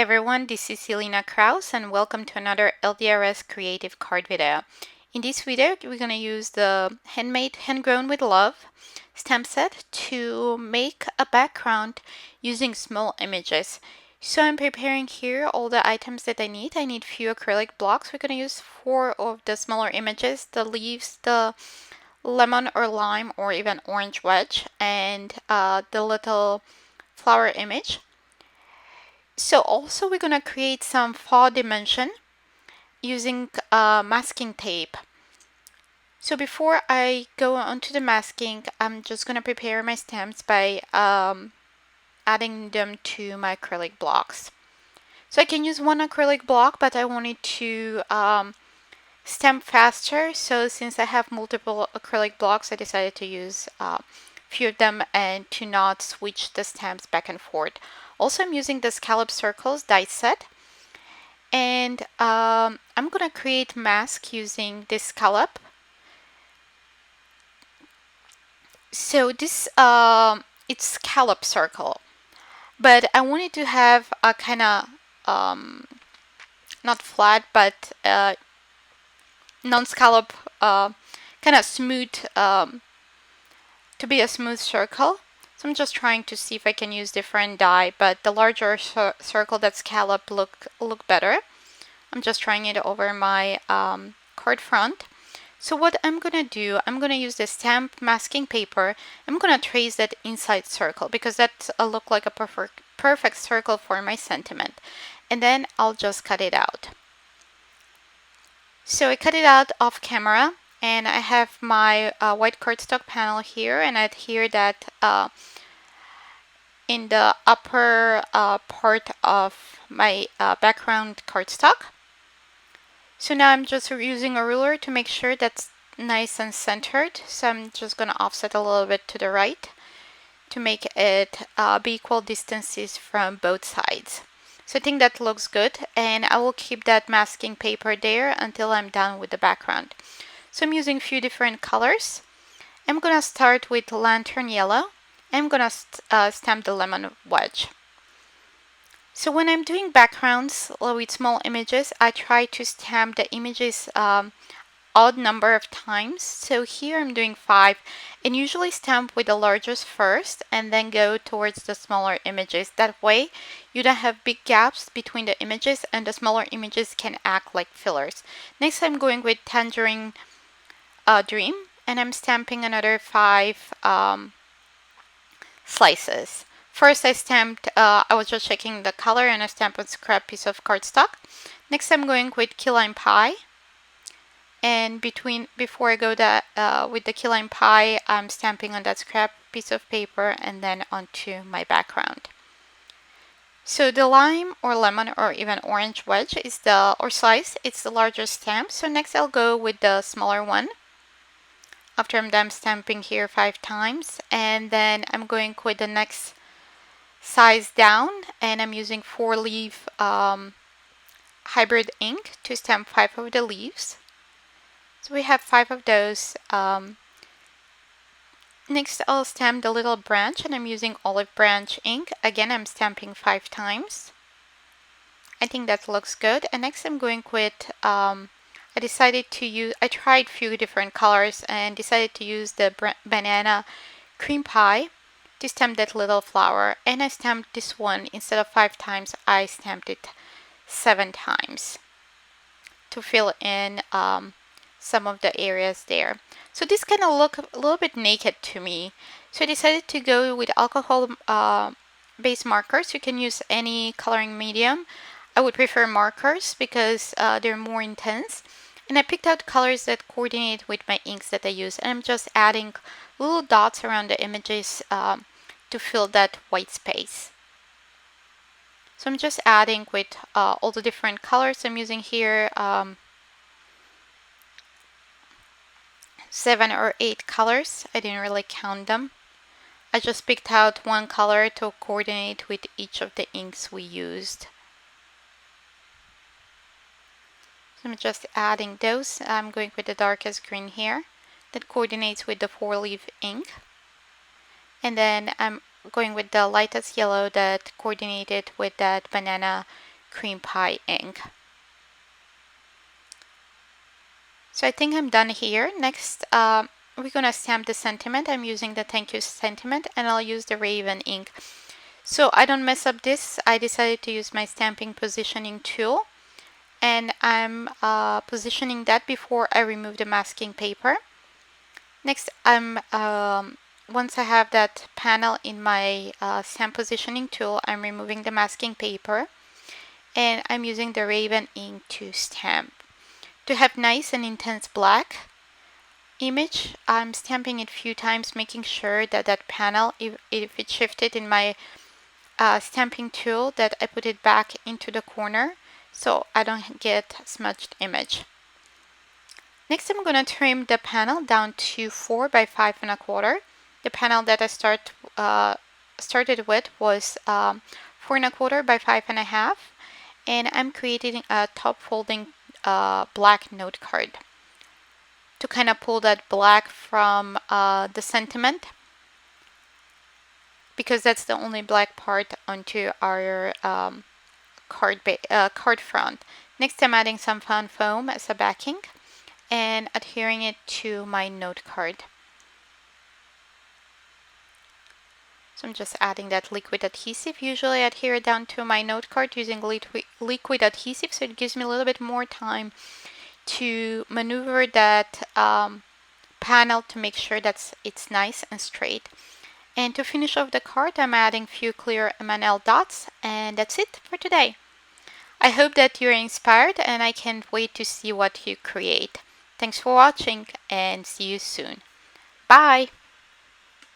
everyone, this is Ilina and welcome to another LDRS creative card video. In this video, we're going to use the handmade Homegrown with Love stamp set to make a background using small images. So I'm preparing here all the items that I need. I need few acrylic blocks. We're going to use 4 of the smaller images, the leaves, the lemon or lime or even orange wedge, and the little flower image. So also we're going to create some 4 dimension using masking tape. So before I go on to the masking, I'm just going to prepare my stamps by adding them to my acrylic blocks. So I can use one acrylic block, but I wanted to stamp faster. So since I have multiple acrylic blocks, I decided to use few of them and to not switch the stamps back and forth. Also, I'm using the Scalloped circles die set, and I'm gonna create mask using this scallop. So this it's scallop circle, but I wanted to have a kind of not flat but non-scallop kind of smooth to be a smooth circle. So I'm just trying to see if I can use different die, but the larger circle that's scallop look better. I'm just trying it over my card front. So what I'm gonna do, I'm gonna use the stamp masking paper. I'm gonna trace that inside circle because that look like a perfect circle for my sentiment. And then I'll just cut it out. So I cut it out off camera, and I have my white cardstock panel here, and I adhere that in the upper part of my background cardstock. So now I'm just using a ruler to make sure that's nice and centered. So I'm just going to offset a little bit to the right to make it be equal distances from both sides. So I think that looks good, and I will keep that masking paper there until I'm done with the background. So I'm using a few different colors. I'm going to start with lantern yellow. I'm going to stamp the lemon wedge. So when I'm doing backgrounds with small images, I try to stamp the images odd number of times. So here I'm doing 5, and usually stamp with the largest first and then go towards the smaller images. That way you don't have big gaps between the images, and the smaller images can act like fillers. Next I'm going with Tangerine Dream, and I'm stamping another 5 slices. First I stamped, I was just checking the color, and I stamped a scrap piece of cardstock. Next I'm going with key lime pie, and before I go with the key lime pie, I'm stamping on that scrap piece of paper and then onto my background. So the lime or lemon or even orange wedge is or slice, it's the larger stamp. So next I'll go with the smaller one after I'm done stamping here 5 times, and then I'm going with the next size down, and I'm using 4-leaf hybrid ink to stamp 5 of the leaves. So we have 5 of those. Next I'll stamp the little branch, and I'm using olive branch ink. Again, I'm stamping 5 times. I think that looks good. And next I'm going with, I tried a few different colors and decided to use the banana cream pie to stamp that little flower. And I stamped this one, instead of 5 times, I stamped it 7 times to fill in some of the areas there. So this kind of look a little bit naked to me. So I decided to go with alcohol based markers. You can use any coloring medium. I would prefer markers because they're more intense. And I picked out colors that coordinate with my inks that I use. And I'm just adding little dots around the images to fill that white space. So I'm just adding with all the different colors I'm using here. 7 or 8 colors. I didn't really count them. I just picked out one color to coordinate with each of the inks we used. So I'm just adding those. I'm going with the darkest green here that coordinates with the 4-leaf ink. And then I'm going with the lightest yellow that coordinated with that banana cream pie ink. So I think I'm done here. Next, we're gonna stamp the sentiment. I'm using the thank you sentiment, and I'll use the Raven ink. So I don't mess up this, I decided to use my stamping positioning tool, and I'm positioning that before I remove the masking paper. Next, once I have that panel in my stamp positioning tool, I'm removing the masking paper, and I'm using the Raven ink to stamp. To have nice and intense black image, I'm stamping it a few times, making sure that that panel, if it shifted in my stamping tool, that I put it back into the corner so I don't get smudged image. Next, I'm going to trim the panel down to 4 by 5 1/4. The panel that I started with was 4 1/4 by 5 1/2, and I'm creating a top folding black note card to kind of pull that black from the sentiment, because that's the only black part onto our card front. Next, I'm adding some fan foam as a backing and adhering it to my note card. So I'm just adding that liquid adhesive. Usually I adhere it down to my note card using liquid adhesive, so it gives me a little bit more time to maneuver that panel to make sure that it's nice and straight. And to finish off the card, I'm adding a few clear M&L dots, and that's it for today. I hope that you're inspired, and I can't wait to see what you create. Thanks for watching, and see you soon. Bye!